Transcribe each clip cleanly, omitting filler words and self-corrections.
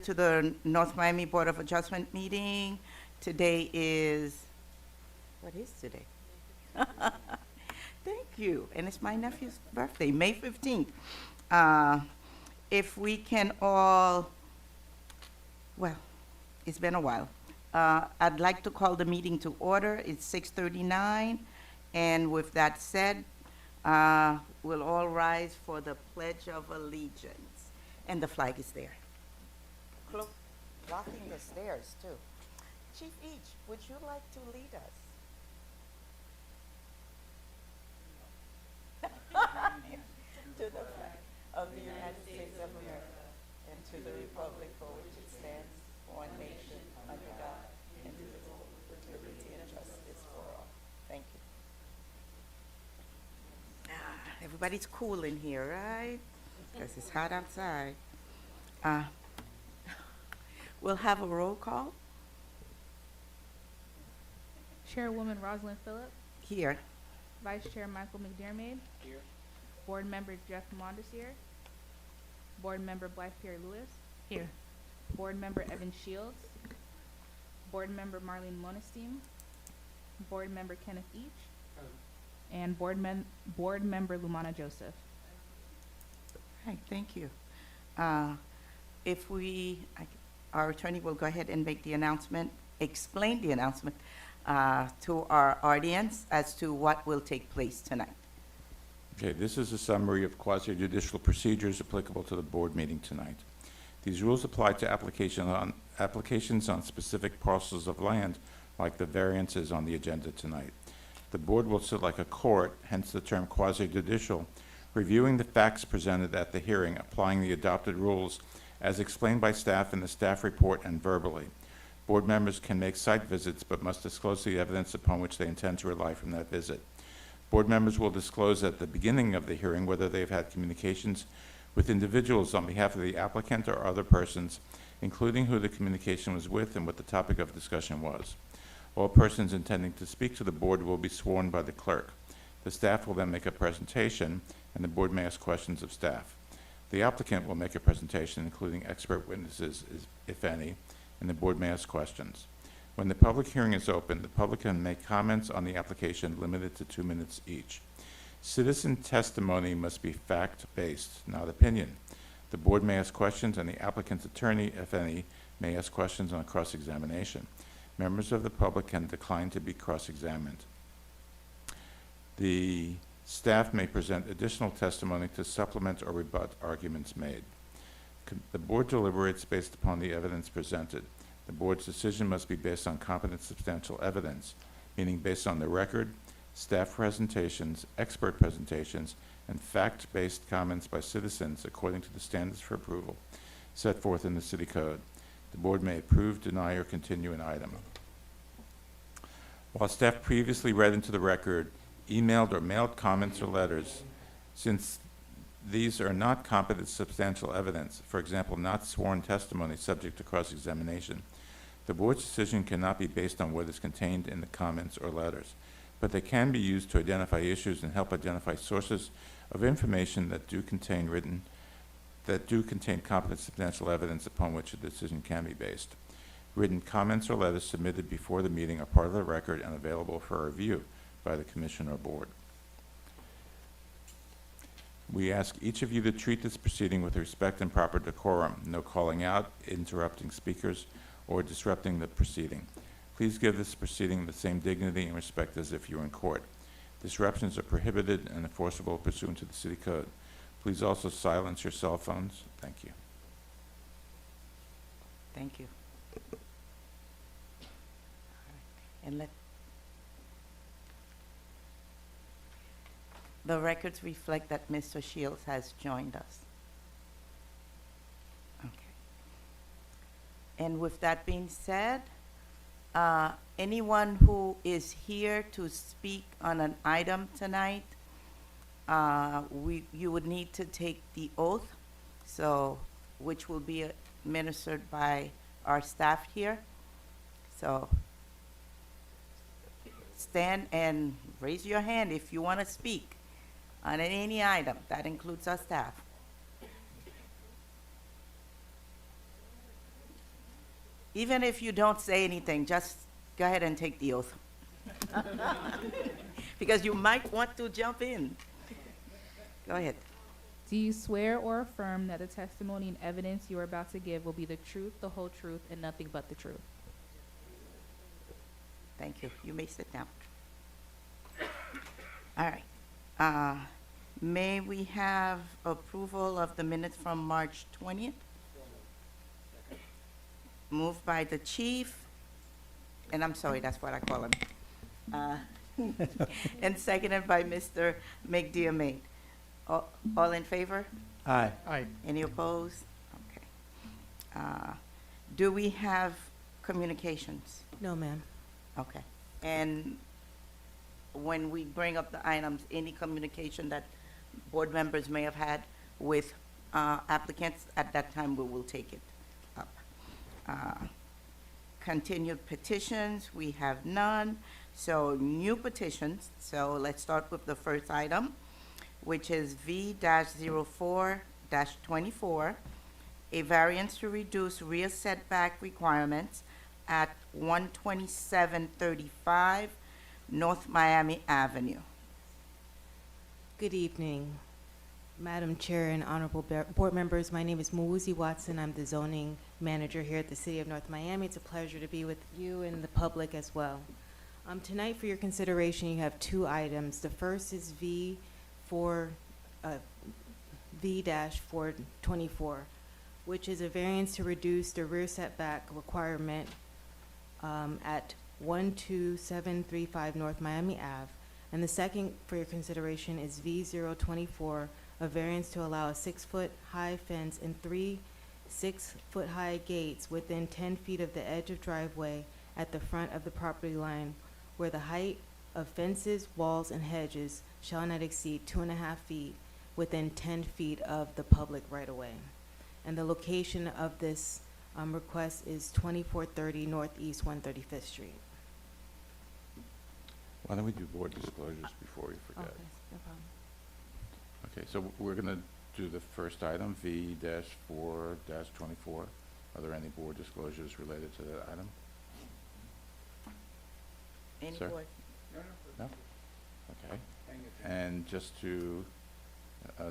To the North Miami Board of Adjustment meeting. Today is, what is today? Thank you, and it's my nephew's birthday, May 15th. If we can all, well, it's been a while. I'd like to call the meeting to order. It's 6:39, and with that said, we'll all rise for the Pledge of Allegiance, and the flag is there. Blocking the stairs, too. Chief Each, would you like to lead us? To the flag of the United States of America and to the republic for which it stands, one nation, under God, indivisible, with liberty and justice for all. Thank you. Everybody's cool in here, right? Because it's hot outside. We'll have a roll call Chairwoman Rosalind Phillip, here. Vice Chair Michael McDermott. Here. Board Member Jeff Mondesier. Board Member Blythe Perry Lewis. Here. Board Member Evan Shields. Board Member Marlene Monesteem. Board Member Kenneth Each. And Board Member Lumana Joseph. Right, thank you. Our attorney will go ahead and make the announcement, explain the announcement to our audience as to what will take place tonight. Okay, this is a summary of quasi-judicial procedures applicable to the board meeting tonight. These rules apply to applications on specific parcels of land, like the variances on the agenda tonight. The board will sit like a court, hence the term quasi-judicial, reviewing the facts presented at the hearing, applying the adopted rules as explained by staff in the staff report and verbally. Board members can make site visits but must disclose the evidence upon which they intend to rely from that visit. Board members will disclose at the beginning of the hearing whether they've had communications with individuals on behalf of the applicant or other persons, including who the communication was with and what the topic of discussion was. All persons intending to speak to the board will be sworn by the clerk. The staff will then make a presentation, and the board may ask questions of staff. The applicant will make a presentation, including expert witnesses, if any, and the board may ask questions. When the public hearing is open, the public can make comments on the application limited to 2 minutes each. Citizen testimony must be fact-based, not opinion. The board may ask questions, and the applicant's attorney, if any, may ask questions on cross-examination. Members of the public can decline to be cross-examined. The staff may present additional testimony to supplement or rebut arguments made. The board deliberates based upon the evidence presented. The board's decision must be based on competent substantial evidence, meaning based on the record, staff presentations, expert presentations, and fact-based comments by citizens according to the standards for approval set forth in the city code. The board may approve, deny, or continue an item. While staff previously read into the record emailed or mailed comments or letters, since these are not competent substantial evidence, for example, not sworn testimony subject to cross-examination, the board's decision cannot be based on what is contained in the comments or letters, but they can be used to identify issues and help identify sources of information that do contain competent substantial evidence upon which a decision can be based. Written comments or letters submitted before the meeting are part of the record and available for review by the commission or board. We ask each of you to treat this proceeding with respect and proper decorum, no calling out, interrupting speakers, or disrupting the proceeding. Please give this proceeding the same dignity and respect as if you were in court. Disruptions are prohibited and enforceable pursuant to the city code. Please also silence your cell phones. Thank you. Thank you. And the records reflect that Mr. Shields has joined us. Okay. And with that being said, anyone who is here to speak on an item tonight, you would need to take the oath, which will be administered by our staff here. So stand and raise your hand if you want to speak on any item. That includes our staff. Even if you don't say anything, just go ahead and take the oath. Because you might want to jump in. Go ahead. Do you swear or affirm that the testimony and evidence you are about to give will be the truth, the whole truth, and nothing but the truth? Thank you. You may sit down. All right. May we have approval of the minutes from March 20th? Moved by the chief, and I'm sorry, that's what I call him. And seconded by Mr. McDermott. All in favor? Aye. Aye. Any opposed? Okay. Do we have communications? No, ma'am. Okay. And when we bring up the items, any communication that board members may have had with applicants, at that time, we will take it up. Continued petitions, we have none. So new petitions, so let's start with the first item, which is V-04-24, a variance to reduce rear setback requirements at 12735 North Miami Avenue. Good evening, Madam Chair and honorable board members. My name is Mawuzi Watson. I'm the zoning manager here at the City of North Miami. It's a pleasure to be with you and the public as well. Tonight, for your consideration, you have two items. The first is V-424, which is a variance to reduce the rear setback requirement at 12735 North Miami Ave. And the second for your consideration is V-024, a variance to allow a 6-foot high fence and 3 6-foot high gates within 10 feet of the edge of driveway at the front of the property line, where the height of fences, walls, and hedges shall not exceed 2.5 feet within 10 feet of the public right-of-way. And the location of this request is 2430 Northeast 135th Street. Why don't we do board disclosures before we forget? Okay, no problem. Okay, so we're going to do the first item, V-4-24. Are there any board disclosures related to that item? Any Sir? board? No? Okay. And just to,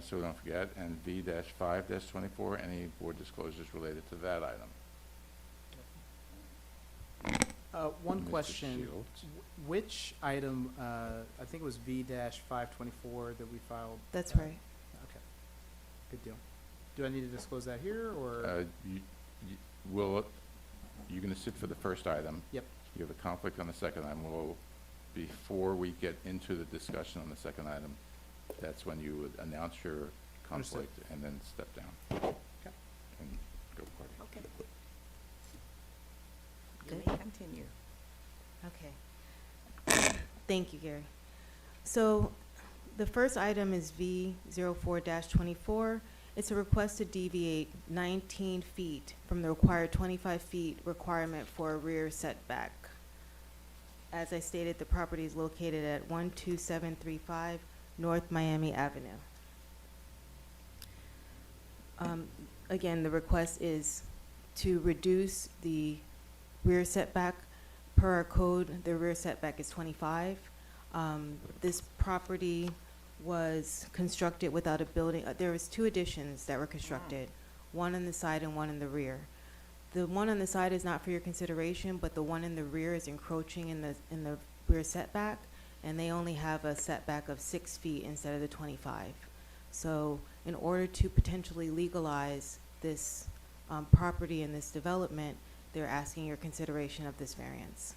so we don't forget, and V-5-24, any board disclosures related to that item? One Mr. question. Shields? Which item, I think it was V-524 that we filed? That's right. Okay, good deal. Do I need to disclose that here, or? You're going to sit for the first item. Yep. You have a conflict on the second item. Before we get into the discussion on the second item, that's when you would announce your Understood. conflict and then step down. Okay. And go party. Okay. You Good. may continue. Okay. Thank you, Gary. So the first item is V-04-24. It's a request to deviate 19 feet from the required 25 feet requirement for a rear setback. As I stated, the property is located at 12735 North Miami Avenue. Again, the request is to reduce the rear setback. Per our code, the rear setback is 25. This property was constructed without a building. There was 2 additions that were constructed, one on the side and one in the rear. The one on the side is not for your consideration, but the one in the rear is encroaching in the rear setback, and they only have a setback of 6 feet instead of the 25. So in order to potentially legalize this property and this development, they're asking your consideration of this variance.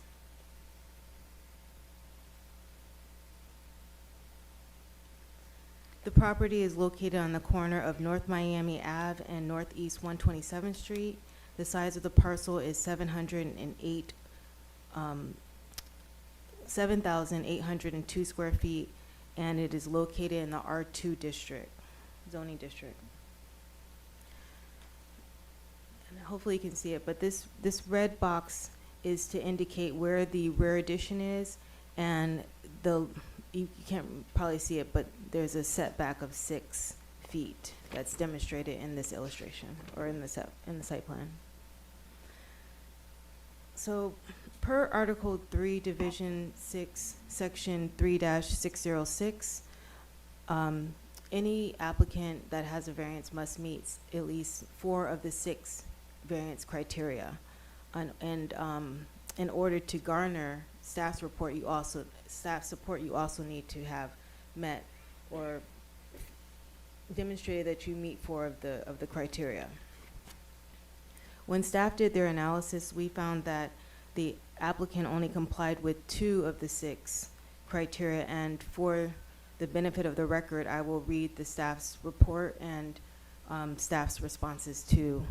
The property is located on the corner of North Miami Ave and Northeast 127th Street. The size of the parcel is 7,802 square feet, and it is located in the R2 district, zoning district. And hopefully you can see it, but this red box is to indicate where the rear addition is, and you can't probably see it, but there's a setback of 6 feet that's demonstrated in this illustration, or in the site plan. So, per Article 3, Division 6, Section 3-606, any applicant that has a variance must meet at least 4 of the 6 variance criteria. And in order to garner staff support, you also need to have met or demonstrated that you meet 4 of the criteria. When staff did their analysis, we found that the applicant only complied with 2 of the 6 criteria, and for the benefit of the record, I will read the staff's report and staff's responses to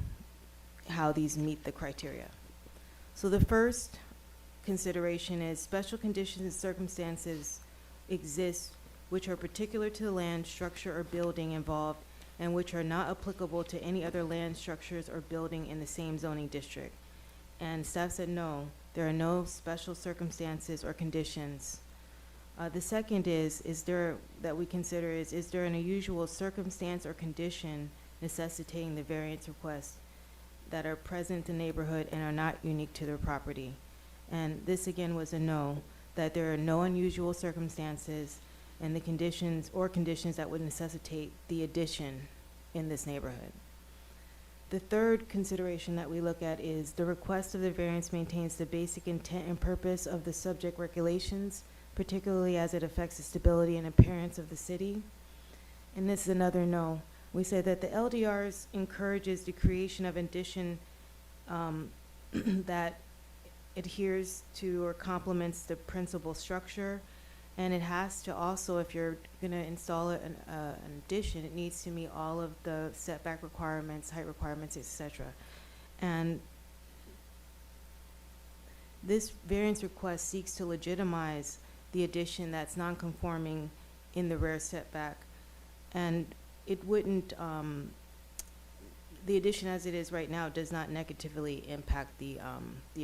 how these meet the criteria. So the first consideration is special conditions and circumstances exist which are particular to the land, structure, or building involved, and which are not applicable to any other land, structures, or building in the same zoning district. And staff said no, there are no special circumstances or conditions. The second is there an unusual circumstance or condition necessitating the variance request that are present in the neighborhood and are not unique to their property? And this again was a no, that there are no unusual circumstances and the conditions that would necessitate the addition in this neighborhood. The third consideration that we look at is the request of the variance maintains the basic intent and purpose of the subject regulations, particularly as it affects the stability and appearance of the city. And this is another no. We say that the LDRs encourages the creation of addition that adheres to or complements the principal structure. And it has to also, if you're going to install an addition, it needs to meet all of the setback requirements, height requirements, etc. And this variance request seeks to legitimize the addition that's non-conforming in the rear setback. And it wouldn't, the addition as it is right now does not negatively impact the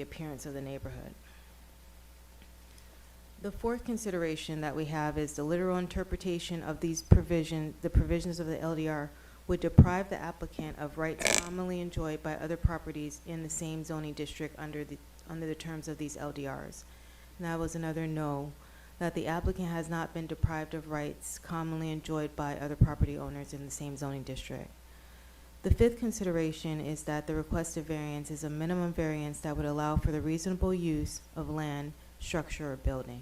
appearance of the neighborhood. The fourth consideration that we have is the literal interpretation of these the provisions of the LDR would deprive the applicant of rights commonly enjoyed by other properties in the same zoning district under the terms of these LDRs. And that was another no, that the applicant has not been deprived of rights commonly enjoyed by other property owners in the same zoning district. The fifth consideration is that the requested variance is a minimum variance that would allow for the reasonable use of land, structure, or building.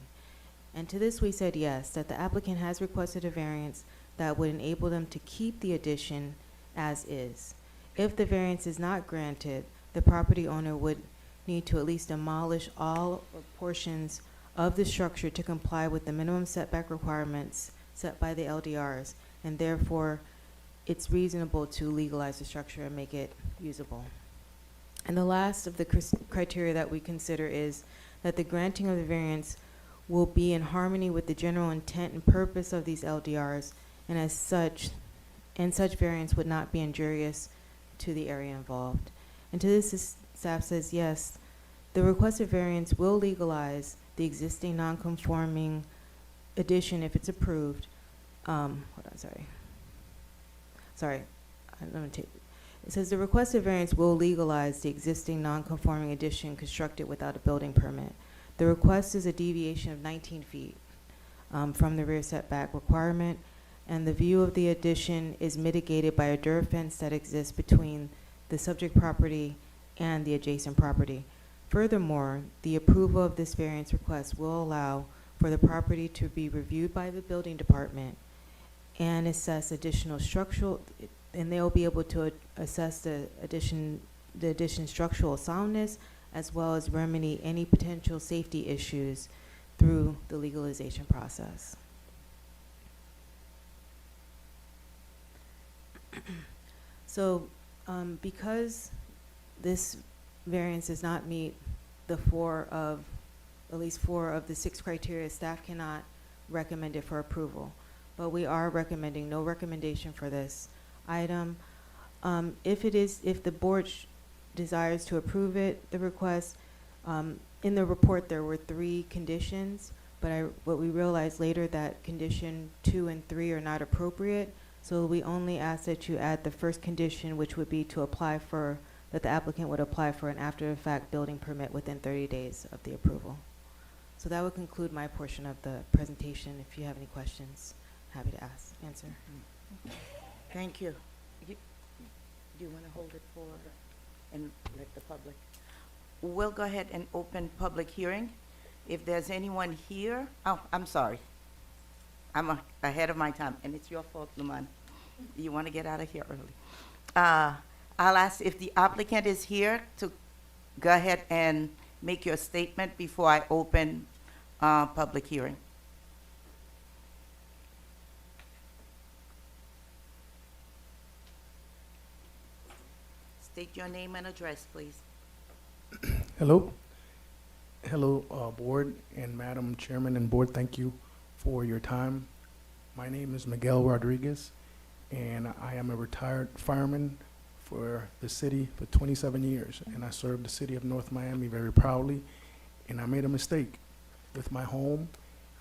And to this we said yes, that the applicant has requested a variance that would enable them to keep the addition as is. If the variance is not granted, the property owner would need to at least demolish all or portions of the structure to comply with the minimum setback requirements set by the LDRs, and therefore it's reasonable to legalize the structure and make it usable. And the last of the criteria that we consider is that the granting of the variance will be in harmony with the general intent and purpose of these LDRs, and as such variance would not be injurious to the area involved. And to this, staff says yes, the requested variance will legalize the existing non-conforming addition if it's approved. It says the requested variance will legalize the existing non-conforming addition constructed without a building permit. The request is a deviation of 19 feet from the rear setback requirement, and the view of the addition is mitigated by a dirt fence that exists between the subject property and the adjacent property. Furthermore, the approval of this variance request will allow for the property to be reviewed by the building department and assess additional structural, and they'll be able to assess the addition's structural soundness, as well as remedy any potential safety issues through the legalization process. So, because this variance does not meet at least four of the 6 criteria, staff cannot recommend it for approval. But we are recommending no recommendation for this item. If the board desires to approve it, the request, in the report there were 3 conditions, but what we realized later that condition 2 and 3 are not appropriate, so we only ask that you add the first condition, which would be to apply for that the applicant would apply for an after-the-fact building permit within 30 days of the approval. So that would conclude my portion of the presentation. If you have any questions, happy to answer. Thank you. Do you want to hold it for, and let the public? We'll go ahead and open public hearing. If there's anyone here, oh, I'm sorry. I'm ahead of my time, and it's your fault, Luman. You want to get out of here early. I'll ask if the applicant is here to go ahead and make your statement before I open public hearing. State your name and address, please. Hello. Hello, Board and Madam Chairman and Board, thank you for your time. My name is Miguel Rodriguez, and I am a retired fireman for the city for 27 years, and I served the city of North Miami very proudly, and I made a mistake with my home,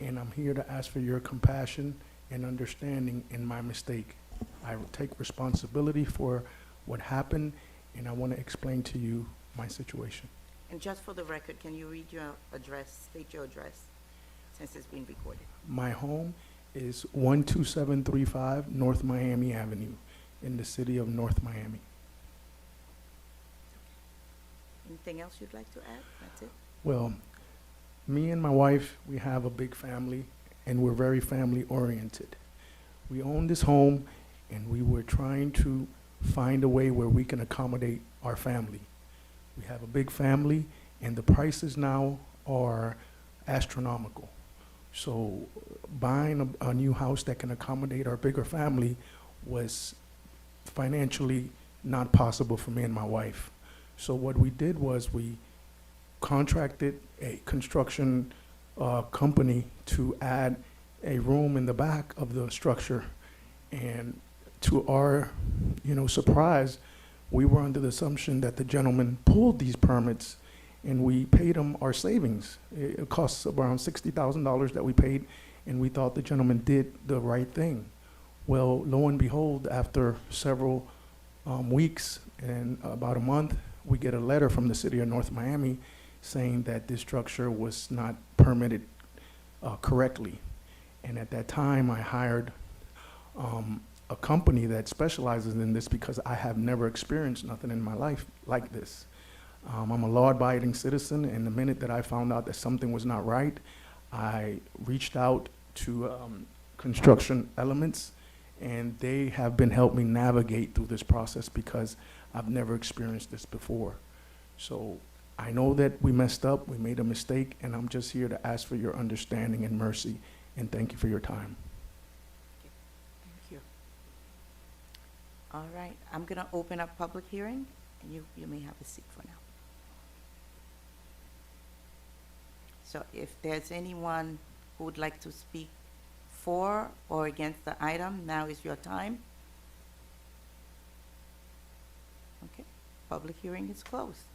and I'm here to ask for your compassion and understanding in my mistake. I will take responsibility for what happened, and I want to explain to you my situation. And just for the record, can you read your address, state your address, since it's being recorded? My home is 12735 North Miami Avenue in the city of North Miami. Anything else you'd like to add? That's it? Well, me and my wife, we have a big family, and we're very family oriented. We own this home, and we were trying to find a way where we can accommodate our family. We have a big family, and the prices now are astronomical. So buying a new house that can accommodate our bigger family was financially not possible for me and my wife. So what we did was we contracted a construction company to add a room in the back of the structure. And to our, surprise, we were under the assumption that the gentleman pulled these permits, and we paid him our savings. It costs around $60,000 that we paid, and we thought the gentleman did the right thing. Well, lo and behold, after several weeks and about a month, we get a letter from the city of North Miami saying that this structure was not permitted correctly. And at that time, I hired a company that specializes in this because I have never experienced nothing in my life like this. I'm a law-abiding citizen, and the minute that I found out that something was not right, I reached out to Construction Elements, and they have been helping me navigate through this process because I've never experienced this before. So I know that we messed up, we made a mistake, and I'm just here to ask for your understanding and mercy, and thank you for your time. Thank you. All right, I'm gonna open up public hearing, and you may have a seat for now. So if there's anyone who would like to speak for or against the item, now is your time. Okay, public hearing is closed.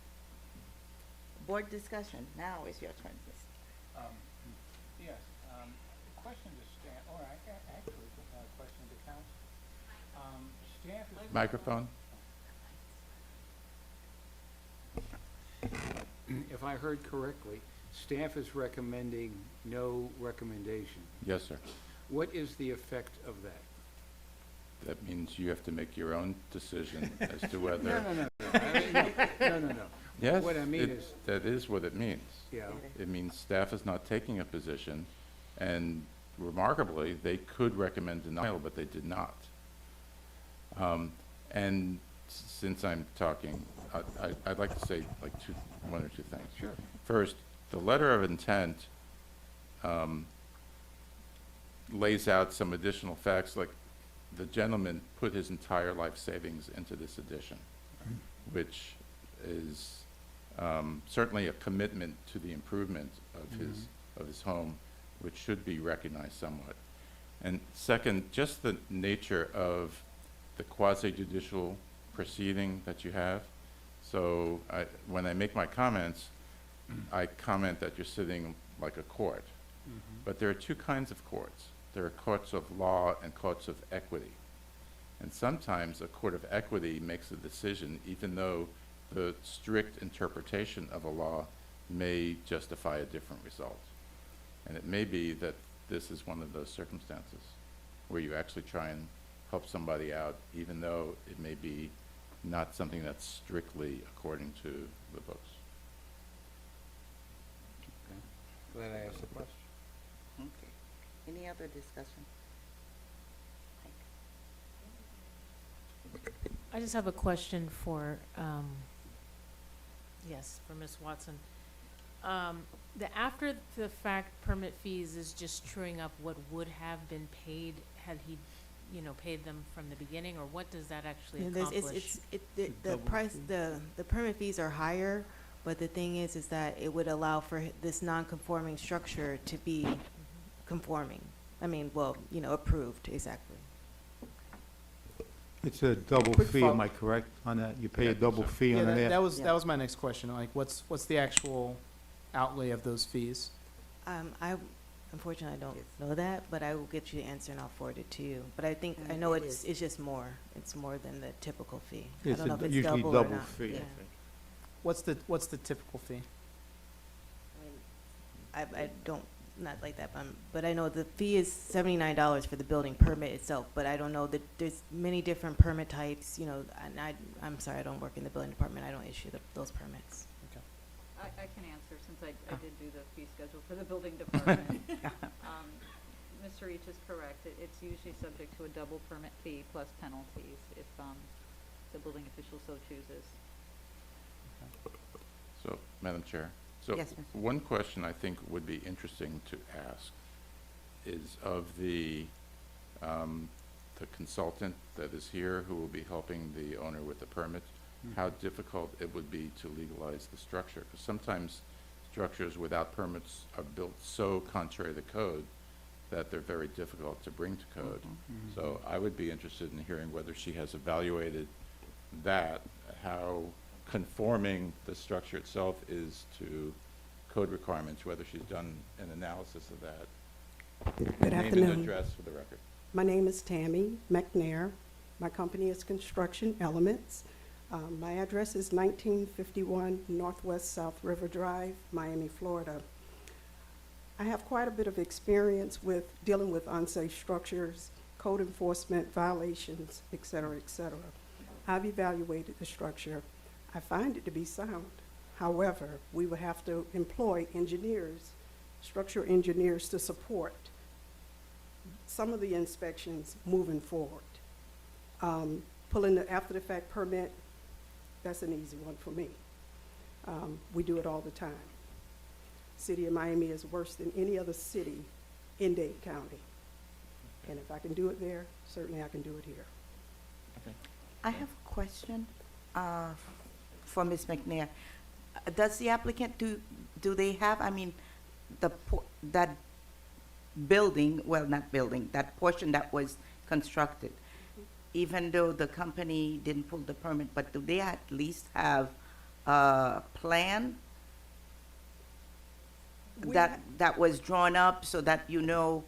Board discussion, now is your turn, please. Yes, question to staff, or actually, question to council. Staff is. Microphone? If I heard correctly, staff is recommending no recommendation. Yes, sir. What is the effect of that? That means you have to make your own decision as to whether. No. Yes, What I mean it- is- that is what it means. Yeah, It means staff is not taking a position, and remarkably, they could recommend denial, but they did not. And since I'm talking, I'd like to say like one or two things. sure. First, the letter of intent lays out some additional facts, like the gentleman put his entire life savings into this addition, which is certainly a commitment to the improvement of his home, which should be recognized somewhat. And second, just the nature of the quasi-judicial proceeding that you have. So when I make my comments, I comment that you're sitting like a court. But there are two kinds of courts. There are courts of law and courts of equity. And sometimes a court of equity makes a decision even though the strict interpretation of a law may justify a different result. And it may be that this is one of those circumstances where you actually try and help somebody out, even though it may be not something that's strictly according to the books. Glad I asked the question. Okay. Any other discussion? I just have a question for, yes, for Ms. Watson. The after-the-fact permit fees is just truing up what would have been paid had he, paid them from the beginning, or what does that actually Yeah, there's- accomplish? the price, the permit fees are higher, but the thing is that it would allow for this non-conforming structure to be conforming. I mean, well, approved, exactly. It's a double Quick fee, fol- am I correct on that? You pay Yeah, a double so- fee Yeah, on that that? was, Yeah. that was my next question, like, what's the actual outlay of those fees? I unfortunately I don't Yes. know that, but I will get you the answer and I'll forward it to you. But I think, I Mm, know it it's just more. It's more than the typical fee. I It's don't know if it's usually double or double not. fee, I Yeah. think. What's the typical fee? I mean, I don't, not like that, but I know the fee is $79 for the building permit itself, but I don't know that there's many different permit types, and I'm sorry, I don't work in the building department, I don't issue those permits. I can answer, since I did do the fee schedule for the building department. Mr. Reach is correct. It's usually subject to a double permit fee plus penalties if the building official so chooses. So, Madam Chair, so Yes, Mr. one question I think would be interesting to ask is of the consultant that is here who will be helping the owner with the permit, how difficult it would be to legalize the structure. Because sometimes structures without permits are built so contrary to code that they're very difficult to bring to code. So I would be interested in hearing whether she has evaluated that, how conforming the structure itself is to code requirements, whether she's done an analysis of that. Good Name and afternoon. address for the record. My name is Tammy McNair. My company is Construction Elements. My address is 1951 Northwest South River Drive, Miami, Florida. I have quite a bit of experience with dealing with unsafe structures, code enforcement violations, et cetera, et cetera. I've evaluated the structure. I find it to be sound. However, we would have to employ engineers, structural engineers to support some of the inspections moving forward. Pulling the after-the-fact permit, that's an easy one for me. We do it all the time. City of Miami is worse than any other city in Dade County. And if I can do it there, certainly I can do it here. I have a question for Ms. McNair. Does the applicant, do they have, I mean, that building, well, not building, that portion that was constructed, even though the company didn't pull the permit, but do they at least have a plan We that was drawn up so that you know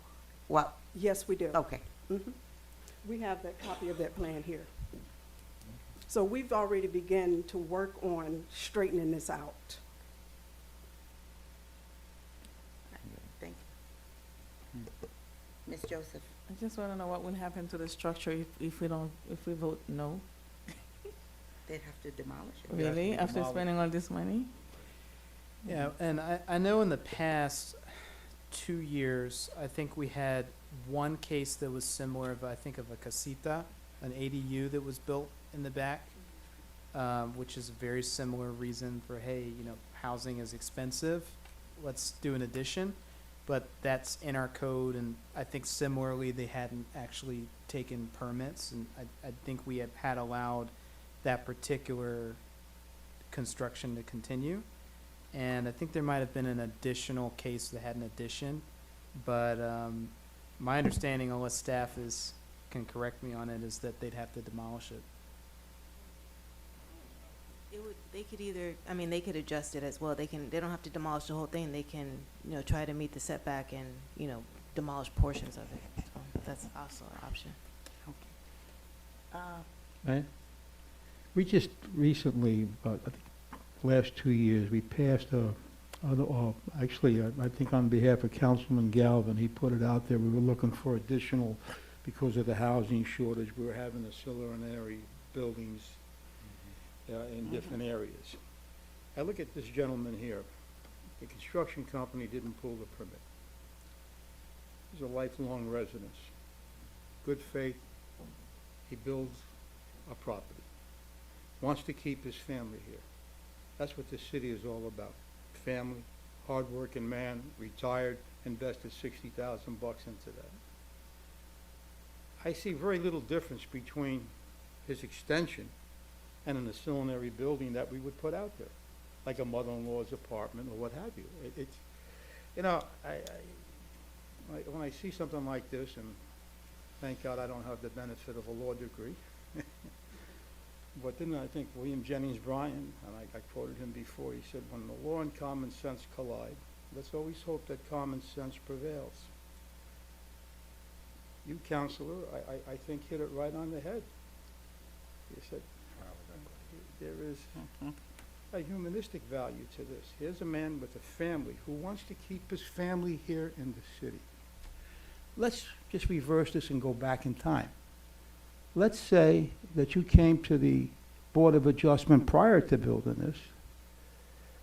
what, Yes, we do. okay. Mhm. We have that copy of that plan here. So we've already begun to work on straightening this out. Thank you. Ms. Joseph? I just want to know what would happen to the structure if we vote no. They'd have to demolish it. Yes, Really? we After demolish. spending all this money? Yeah, and I know in the past 2 years, I think we had one case that was similar of, I think of a casita, an ADU that was built in the back, which is a very similar reason for, hey, housing is expensive, let's do an addition. But that's in our code, and I think similarly, they hadn't actually taken permits, and I think we had allowed that particular construction to continue. And I think there might have been an additional case that had an addition, but my understanding, unless staff can correct me on it, is that they'd have to demolish it. They could either, I mean, they could adjust it as well. They don't have to demolish the whole thing. They can, try to meet the setback and, demolish portions of it. So that's also an option. Okay. Right? We just recently, I think last 2 years, we passed actually, I think on behalf of Councilman Galvin, he put it out there, we were looking for additional, because of the housing shortage, we were having ancillary buildings in different areas. I look at this gentleman here. The construction company didn't pull the permit. He's a lifelong resident. Good faith. He builds a property. Wants to keep his family here. That's what this city is all about. Family, hardworking man, retired, invested $60,000 into that. I see very little difference between his extension and an ancillary building that we would put out there, like a mother-in-law's apartment or what have you. It's, you know, when I see something like this, and thank God I don't have the benefit of a law degree, but then I think William Jennings Bryan, and I quoted him before, he said, when the law and common sense collide, let's always hope that common sense prevails. You, counselor, I think hit it right on the head. You said, there is a humanistic value to this. Here's a man with a family who wants to keep his family here in the city. Let's just reverse this and go back in time. Let's say that you came to the Board of Adjustment prior to building this,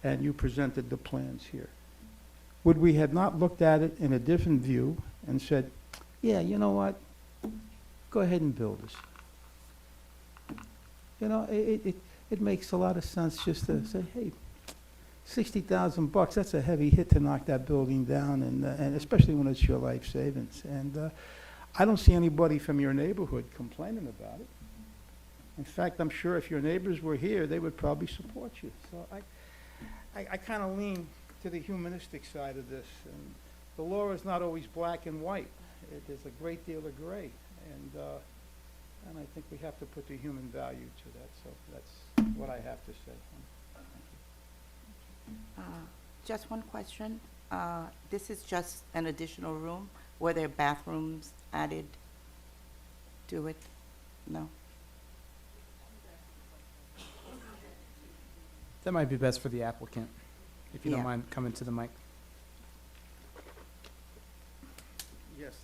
and you presented the plans here. Would we have not looked at it in a different view and said, yeah, you know what, go ahead and build this? You know, it makes a lot of sense just to say, hey, $60,000, that's a heavy hit to knock that building down, and especially when it's your life savings. And I don't see anybody from your neighborhood complaining about it. In fact, I'm sure if your neighbors were here, they would probably support you. So I kind of lean to the humanistic side of this. And the law is not always black and white. There's a great deal of gray. And I think we have to put the human value to that. So that's what I have to say. Just one question. This is just an additional room. Were there bathrooms added to it? No? That might be best for the applicant, if you don't Yeah. mind coming to the mic. Yes.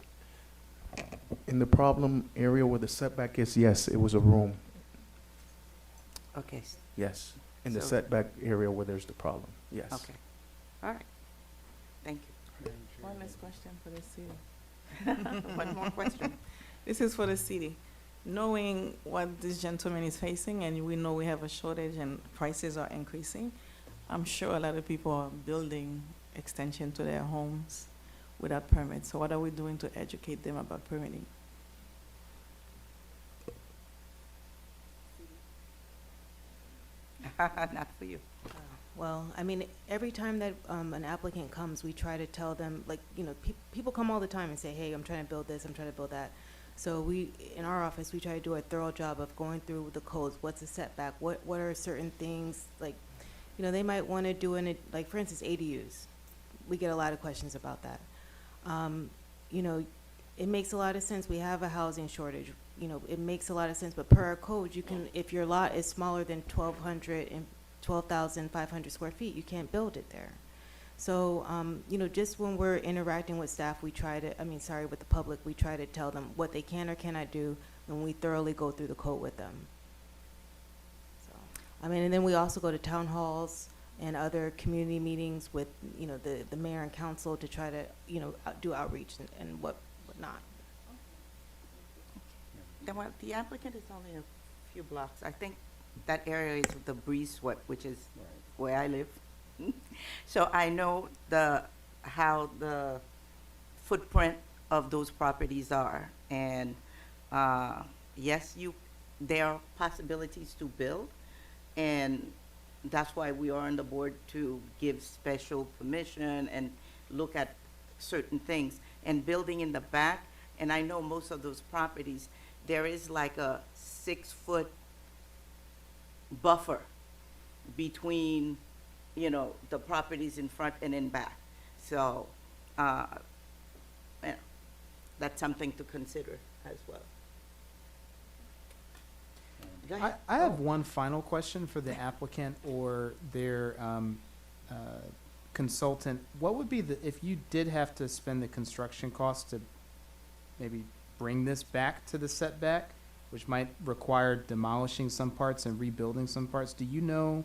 In the problem area where the setback is, yes, it was a room. Okay, Yes. In the So- setback area where there's the problem, yes. okay. All right. Thank One last question for the city. you. One more question. This is for the city. Knowing what this gentleman is facing, and we know we have a shortage and prices are increasing, I'm sure a lot of people are building extension to their homes without permits. So what are we doing to educate them about permitting? Not for you. Well, I mean, every time that an applicant comes, we try to tell them, like, you know, people come all the time and say, hey, I'm trying to build this, I'm trying to build that. So we, in our office, we try to do a thorough job of going through the codes. What's a setback? What are certain things, like, you know, they might want to do like, for instance, ADUs. We get a lot of questions about that. You know, it makes a lot of sense. We have a housing shortage. You know, it makes a lot of sense, but per our code, you can, if your lot is smaller than 12,500 square feet, you can't build it there. So, you know, just when we're interacting with staff, we try to, with the public, we try to tell them what they can or cannot do, and we thoroughly go through the code with them. So, and then we also go to town halls and other community meetings with, you know, the mayor and council to try to, you know, do outreach and whatnot. Well, the applicant is only a few blocks. I think that area is the Breeze Swept, which is where I live. So I know how the footprint of those properties are. And yes, there are possibilities to build. And that's why we are on the board to give special permission and look at certain things. And building in the back, and I know most of those properties, there is like a 6-foot buffer between, you know, the properties in front and in back. So, yeah, that's something to consider as well. Go ahead. I have one final question for the applicant or their consultant. What would be if you did have to spend the construction cost to maybe bring this back to the setback, which might require demolishing some parts and rebuilding some parts, do you know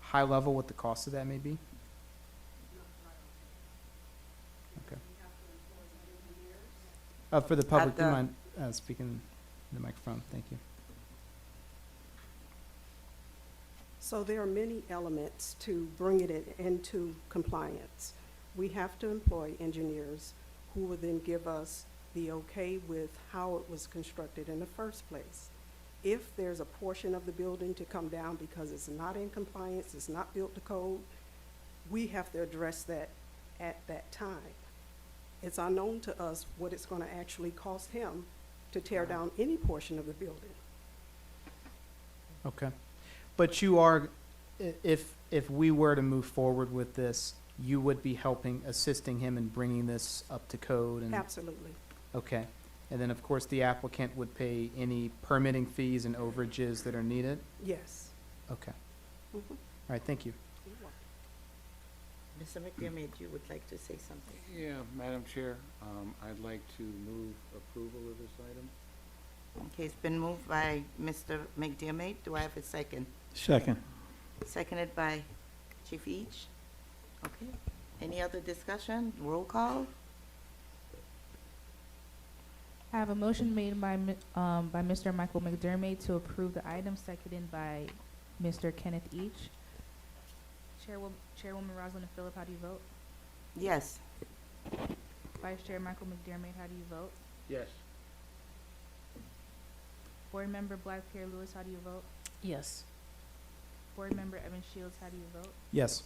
high level what the cost of that may be? Okay. For the public, do you the- mind speaking in the microphone? Thank you. So there are many elements to bring it into compliance. We have to employ engineers who will then give us the okay with how it was constructed in the first place. If there's a portion of the building to come down because it's not in compliance, it's not built to code, we have to address that at that time. It's unknown to us what it's gonna actually cost him to tear down any portion of the building. Okay. But you are, if we were to move forward with this, you would be assisting him in bringing this up to code and? Absolutely. Okay. And then, of course, the applicant would pay any permitting fees and overages that are needed? Yes. Okay. Mhm. All right, thank you. Mr. McDermott, you would like to say something? Yeah, Madam Chair, I'd like to move approval of this item. Okay, it's been moved by Mr. McDermott. Do I have a second? Second. Seconded by Chief Each. Okay. Any other discussion? Roll call? I have a motion made by Mr. Michael McDermott to approve the item, seconded by Mr. Kenneth Each. Chairwoman Rosalind Phillip, how do you vote? Yes. Vice Chair Michael McDermott, how do you vote? Yes. Board Member Black Pierre Lewis, how do you vote? Yes. Board Member Evan Shields, how do you vote? Yes.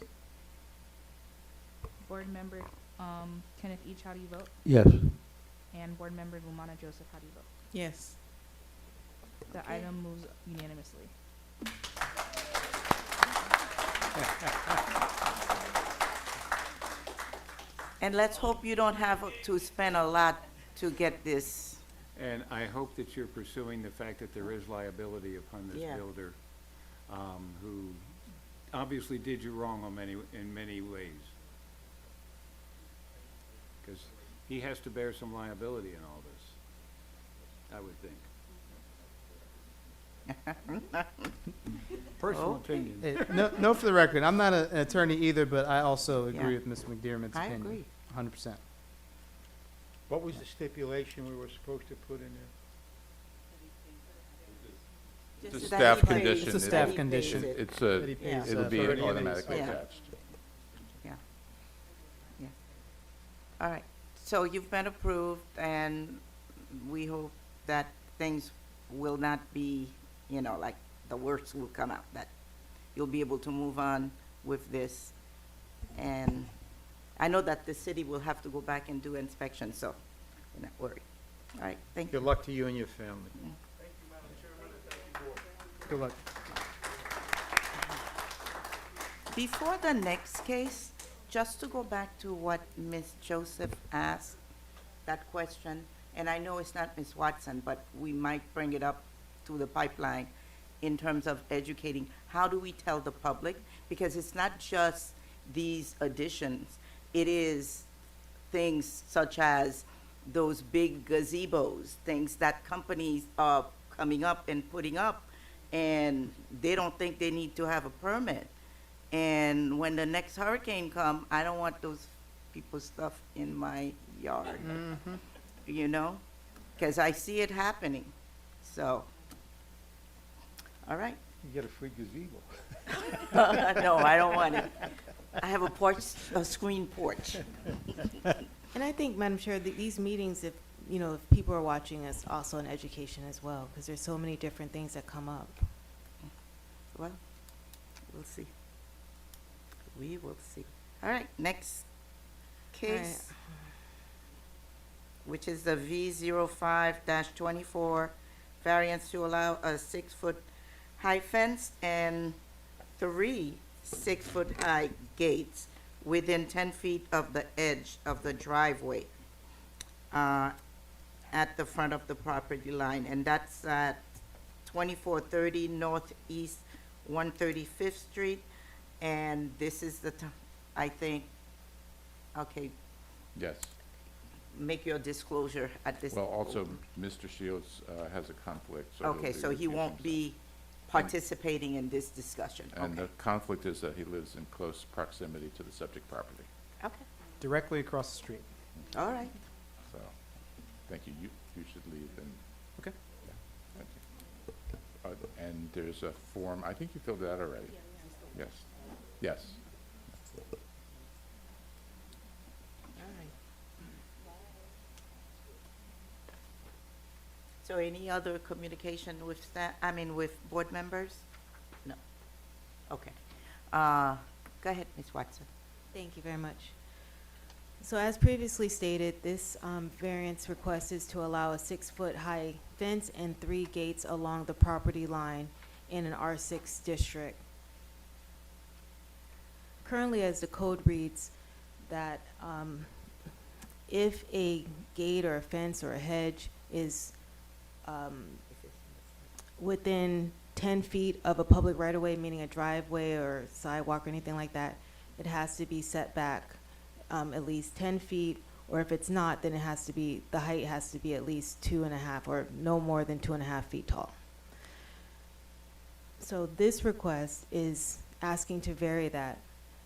Board Member Kenneth Each, how do you vote? Yes. And Board Member Lumana Joseph, how do you vote? Yes. The Okay. item moves unanimously. And let's hope you don't have to spend a lot to get this. And I hope that you're pursuing the fact that there is liability upon this Yeah. builder, who obviously did you wrong in many ways. Because he has to bear some liability in all this, I would think. Personal Okay. opinion. Hey, no, for the record, I'm not an attorney either, but I also agree Yeah. with Mr. McDermott's I opinion. agree. 100%. What was the stipulation we were supposed to put in there? It's a Just staff that he pays- condition. It's a It- staff that he condition. pays it. It's That he a, pays, it'll be for any of these. automatically Yeah. attached. All right. So you've been approved, and we hope that things will not be, like the worst will come out, that you'll be able to move on with this. And I know that the city will have to go back and do inspections, so you're not worried. All right, thank you. Good luck to you and your family. Good luck. Before the next case, just to go back to what Ms. Joseph asked, that question, and I know it's not Ms. Watson, but we might bring it up to the pipeline in terms of educating. How do we tell the public? Because it's not just these additions. It is things such as those big gazebos, things that companies are coming up and putting up, and they don't think they need to have a permit. And when the next hurricane come, I don't want those people's stuff in my yard, Because I see it happening. So, all right. You get a free gazebo. No, I don't want it. I have a screen porch. And I think, Madam Chair, that these meetings, if people are watching us, also an education as well, because there's so many different things that come up. Well, we'll see. We will see. All right, next case, which is the V05-24, variance to allow a 6-foot high fence and 3 6-foot-high gates within 10 feet of the edge of the driveway at the front of the property line, and that's at 2430 Northeast 135th Street. And this is the, I think, okay, Yes. make your disclosure at this. Well, also, Mr. Shields has a conflict, so. Okay, so he won't be participating in this discussion. And the Okay. conflict is that he lives in close proximity to the subject property. Okay, Directly across the street. all right. So, thank you. You should leave and. Okay. Yeah, thank you. And there's a form, I think you filled it out already. Yes, yes. All right. So any other communication with staff, with board members? No. Okay. Go ahead, Ms. Watson. Thank you very much. So as previously stated, this variance request is to allow a 6-foot high fence and 3 gates along the property line in an R6 district. Currently, as the code reads, that if a gate or a fence or a hedge is within 10 feet of a public right-of-way, meaning a driveway or sidewalk or anything like that, it has to be set back at least 10 feet, or if it's not, then it has to be, the height has to be at least 2.5 or no more than 2.5 feet tall. So this request is asking to vary that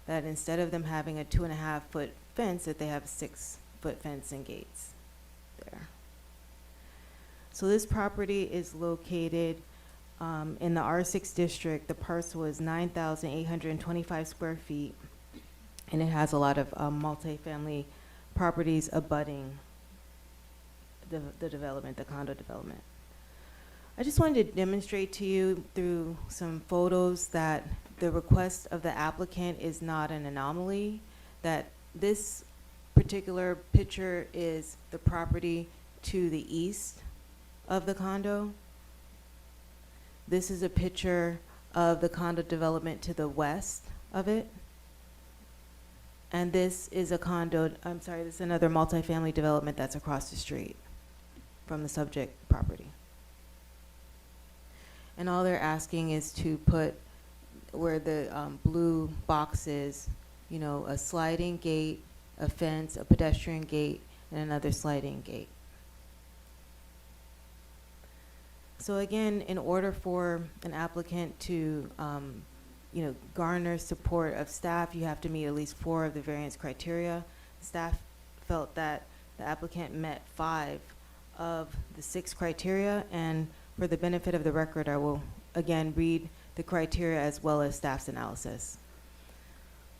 instead of them having a 2.5-foot fence, that they have a 6-foot fence and gates there. So this property is located in the R6 district. The parcel is 9,825 square feet, and it has a lot of multifamily properties abutting the development, the condo development. I just wanted to demonstrate to you through some photos that the request of the applicant is not an anomaly, that this particular picture is the property to the east of the condo. This is a picture of the condo development to the west of it. And this is a this is another multifamily development that's across the street from the subject property. And all they're asking is to put where the blue box is, a sliding gate, a fence, a pedestrian gate, and another sliding gate. So again, in order for an applicant to garner support of staff, you have to meet at least 4 of the variance criteria. Staff felt that the applicant met 5 of the 6 criteria, and for the benefit of the record, I will again read the criteria as well as staff's analysis.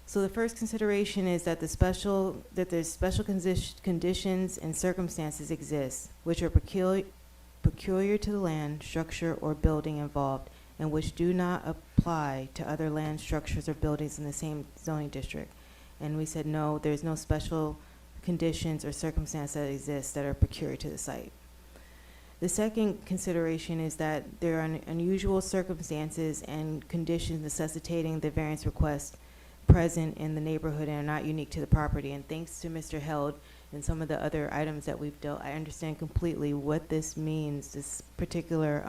So the first consideration is that there's special conditions and circumstances exist which are peculiar to the land, structure, or building involved, and which do not apply to other land, structures, or buildings in the same zoning district. And we said, no, there's no special conditions or circumstances that exist that are peculiar to the site. The second consideration is that there are unusual circumstances and conditions necessitating the variance request present in the neighborhood and are not unique to the property. And thanks to Mr. Held and some of the other items that we've dealt, I understand completely what this means, this particular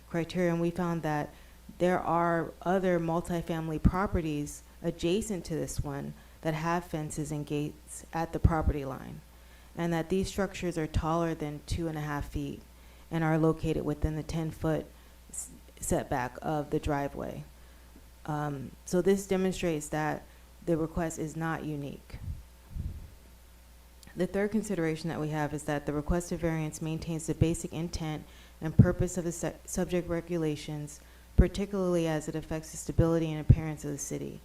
criteria. And we found that there are other multifamily properties adjacent to this one that have fences and gates at the property line, and that these structures are taller than 2.5 feet and are located within the 10-foot setback of the driveway. So this demonstrates that the request is not unique. The third consideration that we have is that the requested variance maintains the basic intent and purpose of the subject regulations, particularly as it affects the stability and appearance of the city.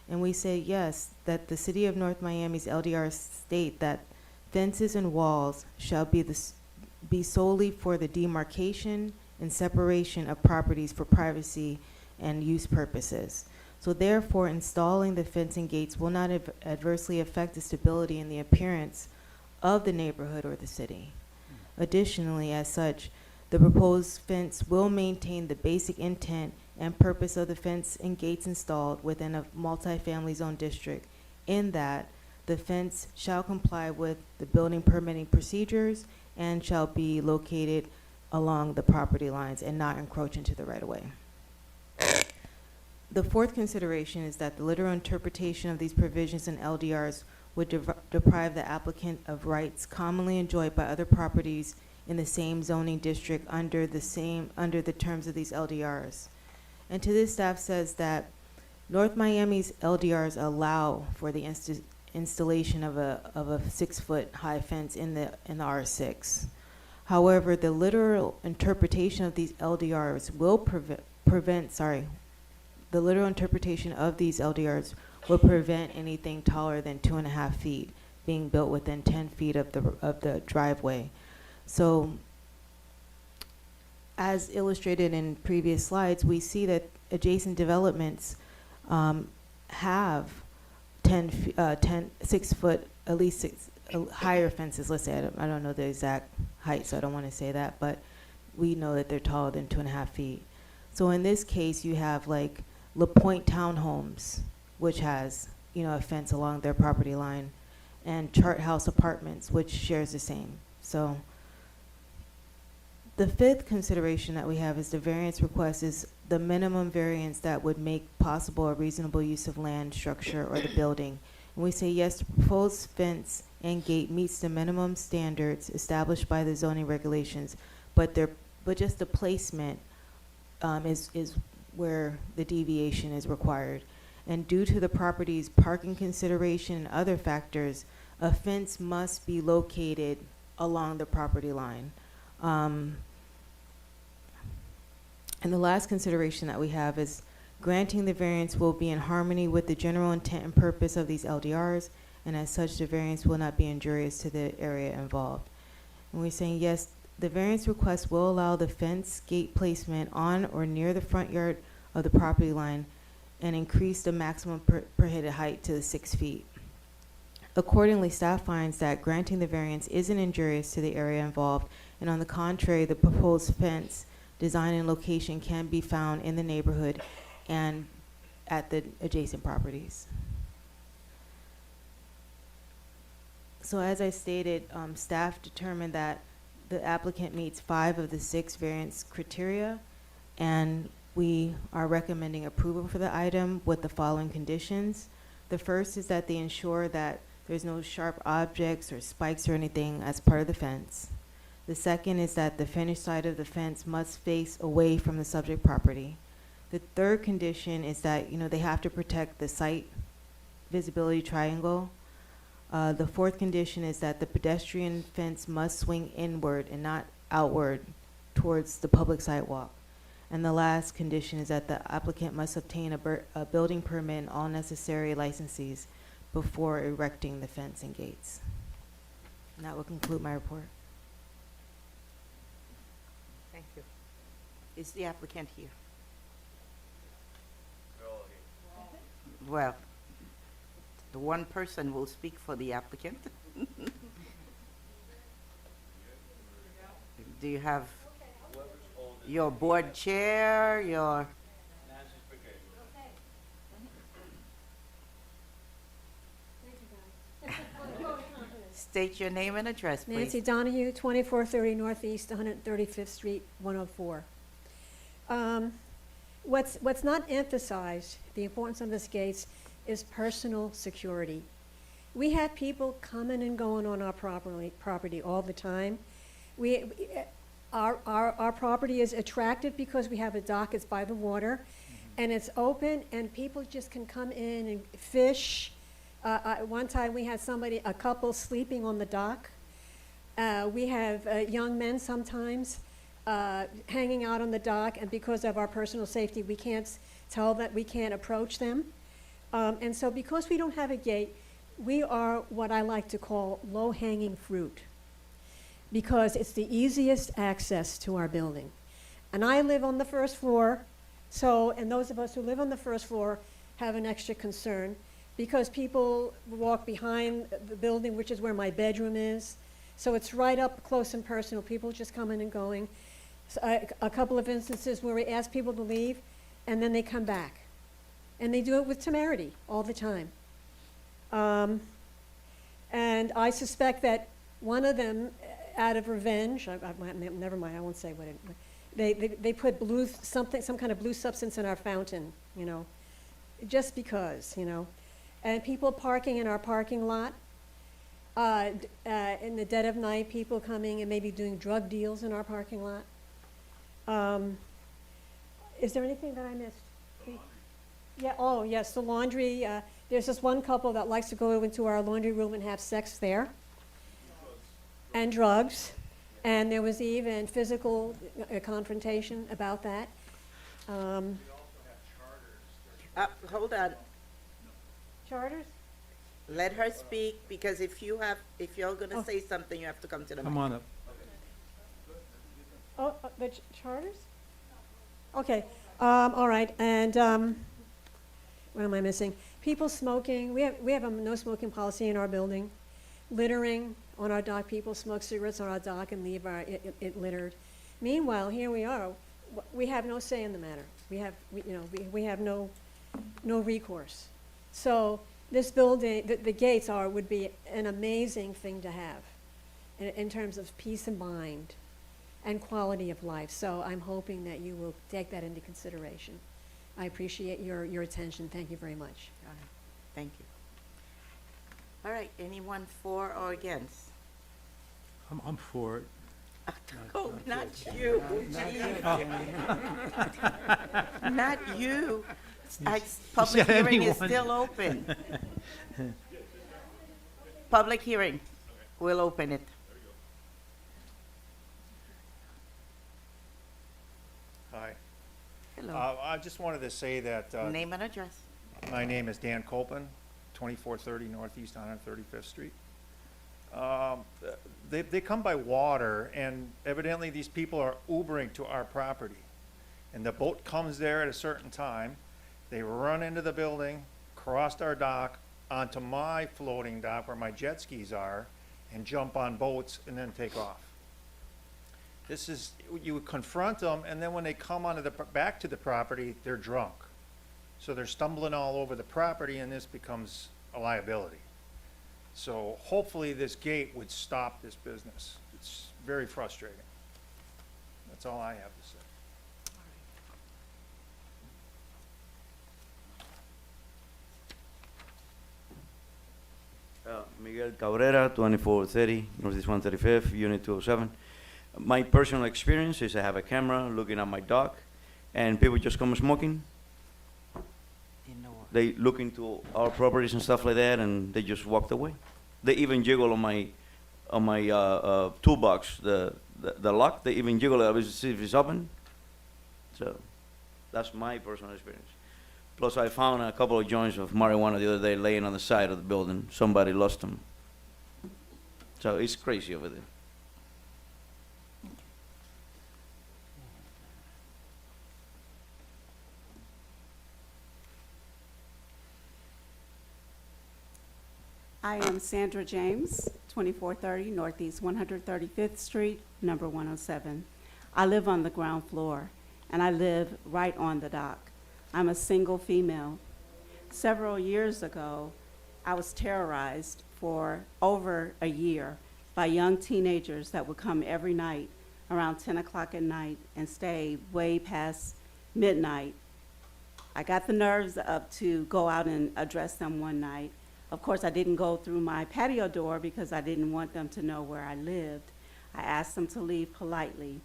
And we say, yes, that the City of North Miami's LDR state that fences and walls shall be solely for the demarcation and separation of properties for privacy and use purposes. So therefore, installing the fence and gates will not adversely affect the stability and the appearance of the neighborhood or the city. Additionally, as such, the proposed fence will maintain the basic intent and purpose of the fence and gates installed within a multifamily zone district, in that the fence shall comply with the building permitting procedures and shall be located along the property lines and not encroach into the right-of-way. The fourth consideration is that the literal interpretation of these provisions in LDRs would deprive the applicant of rights commonly enjoyed by other properties in the same zoning district under the terms of these LDRs. And to this, staff says that North Miami's LDRs allow for the installation of a 6-foot high fence in the R6. However, the literal interpretation of these LDRs will the literal interpretation of these LDRs will prevent anything taller than 2.5 feet being built within 10 feet of the driveway. So, as illustrated in previous slides, we see that adjacent developments have 6 foot, at least higher fences. Let's say, I don't know the exact height, so I don't want to say that, but we know that they're taller than 2.5 feet. So in this case, you have like La Pointe Townhomes, which has, a fence along their property line, and Chart House Apartments, which shares the same. So the fifth consideration that we have is the variance request is the minimum variance that would make possible a reasonable use of land, structure, or the building. And we say, yes, the proposed fence and gate meets the minimum standards established by the zoning regulations, but just the placement is where the deviation is required. And due to the property's parking consideration and other factors, a fence must be located along the property line. And the last consideration that we have is granting the variance will be in harmony with the general intent and purpose of these LDRs, and as such, the variance will not be injurious to the area involved. And we're saying, yes, the variance request will allow the fence gate placement on or near the front yard of the property line and increase the maximum prohibited height to 6 feet. Accordingly, staff finds that granting the variance isn't injurious to the area involved, and on the contrary, the proposed fence design and location can be found in the neighborhood and at the adjacent properties. So as I stated, staff determined that the applicant meets 5 of the 6 variance criteria, and we are recommending approval for the item with the following conditions. The first is that they ensure that there's no sharp objects or spikes or anything as part of the fence. The second is that the finished side of the fence must face away from the subject property. The third condition is that, they have to protect the site visibility triangle. The fourth condition is that the pedestrian fence must swing inward and not outward towards the public sidewalk. And the last condition is that the applicant must obtain a building permit and all necessary licenses before erecting the fence and gates. And that will conclude my report. Thank you. Is the applicant here? Well, the one person will speak for the applicant. Do you have your board chair, your... State your name and address, please. Nancy Donahue, 2430 Northeast 135th Street, 104. What's not emphasized, the importance of this gates, is personal security. We have people coming and going on our property all the time. Our property is attractive because we have a dock, it's by the water, and it's open, and people just can come in and fish. One time we had a couple sleeping on the dock. We have young men sometimes hanging out on the dock, and because of our personal safety, we can't approach them. And so because we don't have a gate, we are what I like to call low-hanging fruit, because it's the easiest access to our building. And I live on the first floor, and those of us who live on the first floor have an extra concern, because people walk behind the building, which is where my bedroom is. So it's right up close and personal, people just coming and going. So a couple of instances where we ask people to leave, and then they come back. And they do it with temerity all the time. And I suspect that one of them out of revenge, never mind, I won't say what it, they put some kind of blue substance in our fountain, you know, just because, you know. And people parking in our parking lot, in the dead of night, people coming and maybe doing drug deals in our parking lot. Is there anything that I missed? Yeah, oh, yes, the laundry, there's this one couple that likes to go into our laundry room and have sex there. And drugs. And there was even physical confrontation about that. Hold on. Charters? Let her speak, because if you're gonna say something, you have to come to the mic. Come on up. Oh, the charters? Okay, all right, and, what am I missing? People smoking, we have a no smoking policy in our building. Littering on our dock, people smoke cigarettes on our dock and leave it littered. Meanwhile, here we are, we have no say in the matter. We have no recourse. So this building, the gates would be an amazing thing to have in terms of peace of mind and quality of life. So I'm hoping that you will take that into consideration. I appreciate your attention. Thank you very much. All right, thank you. All right, anyone for or against? I'm for it. Oh, not you. Not you. Public said hearing is anyone. still open. Public hearing, we'll open it. Hi. Hello. I just wanted to say that Name and address. my name is Dan Colpin, 2430 Northeast 135th Street. They come by water, and evidently these people are Ubering to our property. And the boat comes there at a certain time. They run into the building, cross our dock, onto my floating dock where my jet skis are, and jump on boats and then take off. This is, you would confront them, and then when they come back to the property, they're drunk. So they're stumbling all over the property, and this becomes a liability. So hopefully this gate would stop this business. It's very frustrating. That's all I have to say. Miguel Cabrera, 2430 Northeast 135th, Unit 207. My personal experience is I have a camera looking at my dock, and people just come smoking. They look into our properties and stuff like that, and they just walked away. They even jiggle on my toolbox, the lock. They even jiggle it to see if it's open. So that's my personal experience. Plus, I found a couple of joints of marijuana the other day laying on the side of the building. Somebody lost them. So it's crazy over there. I am Sandra James, 2430 Northeast 135th Street, number 107. I live on the ground floor, and I live right on the dock. I'm a single female. Several years ago, I was terrorized for over a year by young teenagers that would come every night around 10 o'clock at night and stay way past midnight. I got the nerves up to go out and address them one night. Of course, I didn't go through my patio door because I didn't want them to know where I lived. I asked them to leave politely.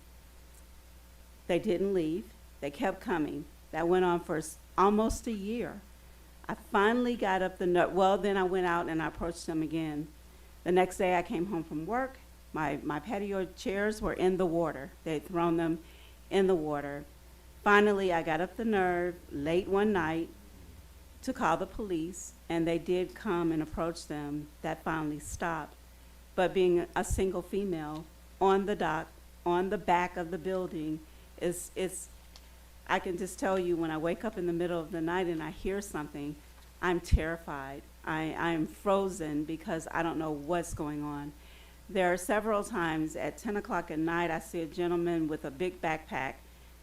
They didn't leave. They kept coming. That went on for almost a year. I finally got up the nerve. Well, then I went out and I approached them again. The next day I came home from work. My patio chairs were in the water. They'd thrown them in the water. Finally, I got up the nerve late one night to call the police, and they did come and approach them. That finally stopped. But being a single female on the dock, on the back of the building, I can just tell you, when I wake up in the middle of the night and I hear something, I'm terrified. I'm frozen because I don't know what's going on. There are several times at 10 o'clock at night, I see a gentleman with a big backpack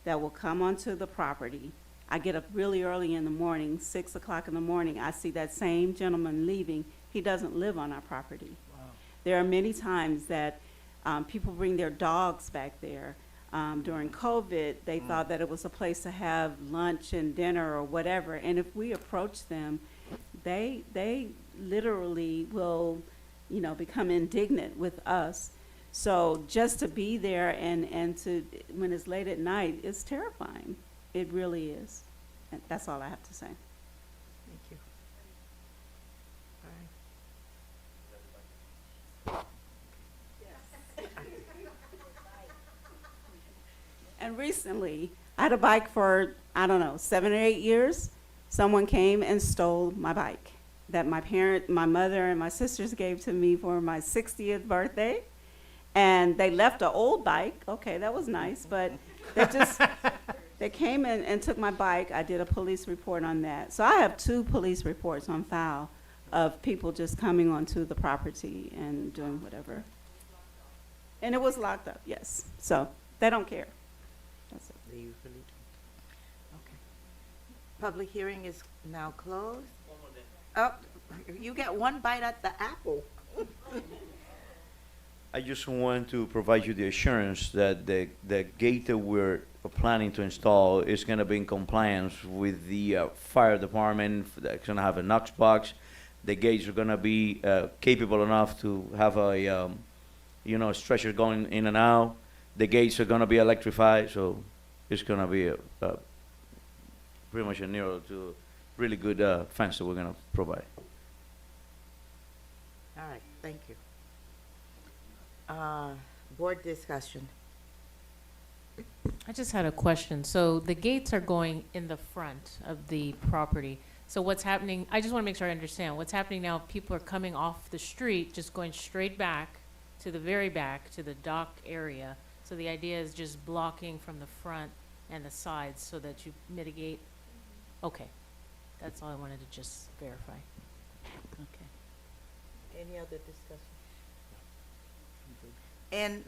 that will come onto the property. I get up really early in the morning, 6 o'clock in the morning, I see that same gentleman leaving. He doesn't live on our property. Wow. There are many times that People bring their dogs back there. During COVID, they thought that it was a place to have lunch and dinner or whatever. And if we approach them, they literally will, you know, become indignant with us. So just to be there and to, when it's late at night, it's terrifying. It really is. And that's all I have to say. Thank you. And recently, I had a bike for, I don't know, 7 or 8 years. Someone came and stole my bike that my mother and my sisters gave to me for my 60th birthday. And they left an old bike. Okay, that was nice, but they came in and took my bike. I did a police report on that. So I have 2 police reports on file of people just coming onto the property and doing whatever. And it was locked up, yes. So they don't care. That's it. They usually do. Okay. Public hearing is now closed. Oh, you get one bite at the apple. I just want to provide you the assurance that the gate that we're planning to install is gonna be in compliance with the fire department. It's gonna have a Knox box. The gates are gonna be capable enough to have a, you know, stretcher going in and out. The gates are gonna be electrified, so it's gonna be a pretty much a near to really good fence that we're gonna provide. All right, thank you. Board discussion. I just had a question. So the gates are going in the front of the property. So what's happening, I just want to make sure I understand. What's happening now, people are coming off the street, just going straight back to the very back, to the dock area. So the idea is just blocking from the front and the sides so that you mitigate? Okay. That's all I wanted to just verify. Okay. Any other discussion? And,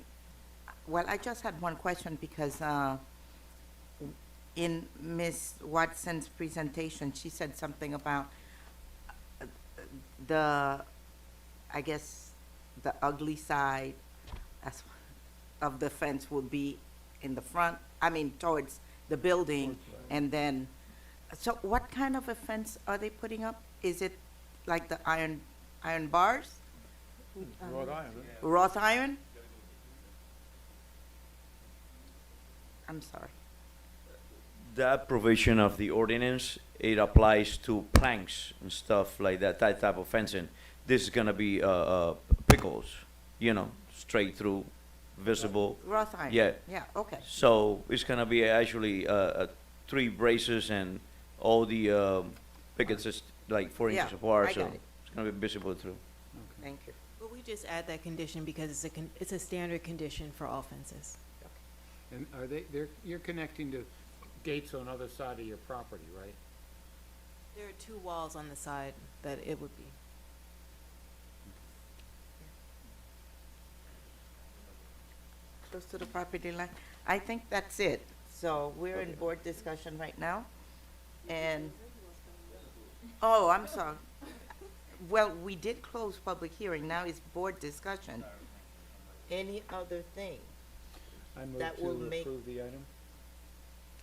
well, I just had one question because in Ms. Watson's presentation, she said something about I guess, the ugly side of the fence will be in the front, I mean, towards the building, and then, so what kind of a fence are they putting up? Is it like the iron bars? Wrought iron. Wrought iron? I'm sorry. That provision of the ordinance, it applies to planks and stuff like that type of fencing. This is gonna be pickles, you know, straight through, visible. Wrought iron? Yeah. Yeah, okay. So it's gonna be actually 3 braces and all the pickets is like 4 Yeah, inches apart, I so got it. it's gonna be visible through. Thank you. But we just add that condition because it's a standard condition for all fences. And are you're connecting to gates on the other side of your property, right? There are 2 walls on the side that it would be. Close to the property line. I think that's it. So we're in board discussion right now. And, oh, I'm sorry. Well, we did close public hearing. Now it's board discussion. Any other thing? I move That will to make- approve the item.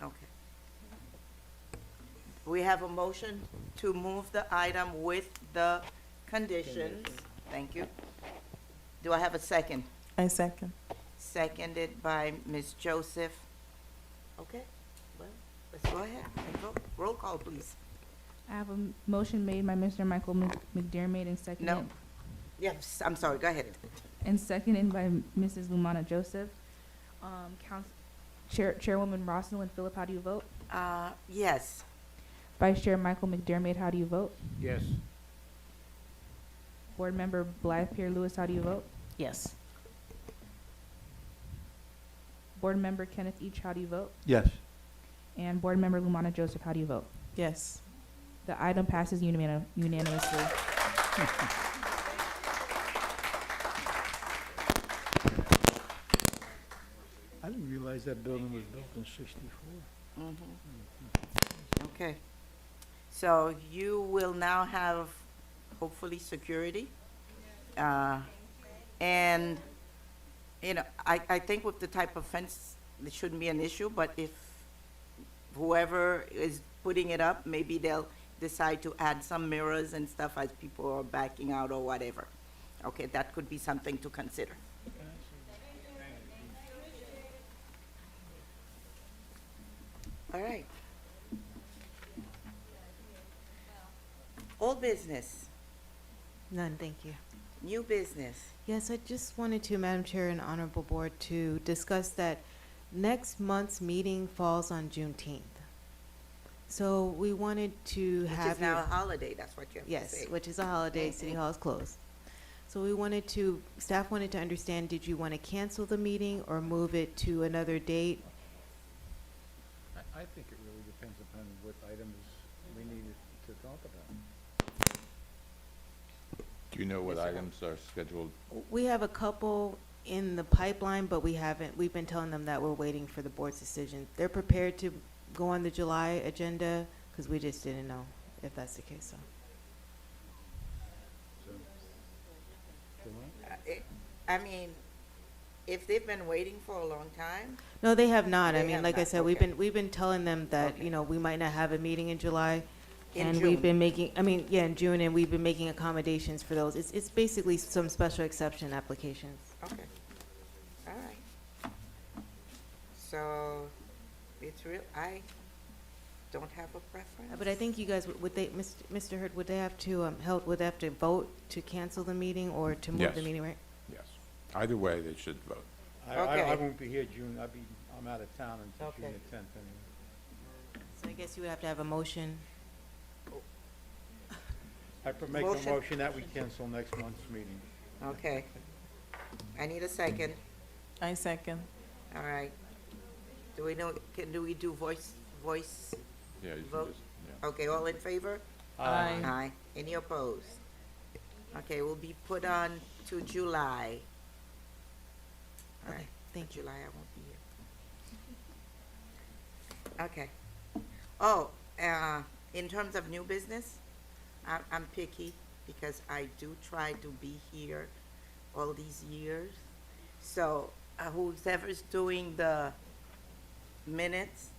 Okay. We have a motion to move the item with the conditions. Thank you. Do I have a second? I second. Seconded by Ms. Joseph. Okay, well, let's go ahead and vote. Roll call, please. I have a motion made by Mr. Michael McDermott and seconded. No. Yes, I'm sorry, go ahead. And seconded by Mrs. Lumana Joseph. Chairwoman Rossino and Philip, how do you vote? Yes. Vice Chair Michael McDermott, how do you vote? Yes. Board Member Blythe Pierre Lewis, how do you vote? Yes. Board Member Kenneth Each, how do you vote? Yes. And Board Member Lumana Joseph, how do you vote? Yes. The item passes unanimously. I didn't realize that building was built in 64. Okay. So you will now have, hopefully, security. And you know, I think with the type of fence, it shouldn't be an issue, but if whoever is putting it up, maybe they'll decide to add some mirrors and stuff as people are backing out or whatever. Okay, that could be something to consider. All right. Old business, None, thank you. new business. Yes, I just wanted to, Madam Chair and Honorable Board, to discuss that next month's meeting falls on Juneteenth. So we wanted to Which have is now your- a holiday, that's what you have to Yes, say. which is a holiday, City Hall is closed. So we wanted to, staff wanted to understand, did you want to cancel the meeting or move it to another date? I think it really depends upon what items we need to talk about. Do you know what Yes, sir. items are scheduled? We have a couple in the pipeline, but we've been telling them that we're waiting for the board's decision. They're prepared to go on the July agenda, because we just didn't know if that's the case, so. I mean, if they've been waiting for a long time, No, they have not. I They mean, have like I not, said, okay. we've been telling them that, Okay. you know, we might not have a meeting in July. In And we've June. been making, in June, and we've been making accommodations for those. It's basically some special exception applications. okay, all right. So, it's real, I don't have a preference. But I think you guys, would they, Mr. Hurd, would they have to, would they have to vote to cancel the meeting or to move the Yes. meeting, right? Yes. Either way, they should vote. I Okay. won't be here June, I'm out of town until June Okay. the 10th anyway. So I guess you would have to have a motion. I make a Motion. motion that we cancel next month's meeting. Okay. I need a second, I second. all right. Do we know, do we do voice? Yeah, you Vote. should just, yeah. Okay, all in favor? Aye. Aye. Any opposed? Okay, will be put on to July. All Okay, right, thank you. July, I won't be here. Okay. Oh, in terms of new business, I'm picky because I do try to be here all these years. So whoever's doing the minutes,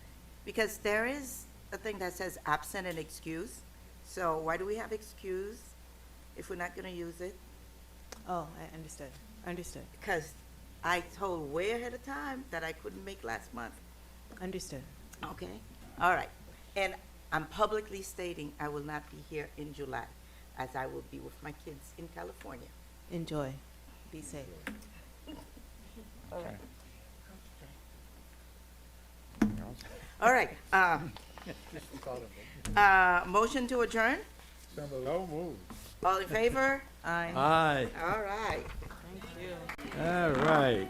because there is a thing that says absent and excuse. So why do we have excuse if we're not gonna use it? Oh, I understood. Because I told way ahead of time that I couldn't make last month. Understood. Okay, all right. And I'm publicly stating I will not be here in July, as I will be with my kids in California. Enjoy. Be safe. Okay. All right, motion to adjourn? So moved. All in favor? Aye. Aye. All right. Thank you. All right.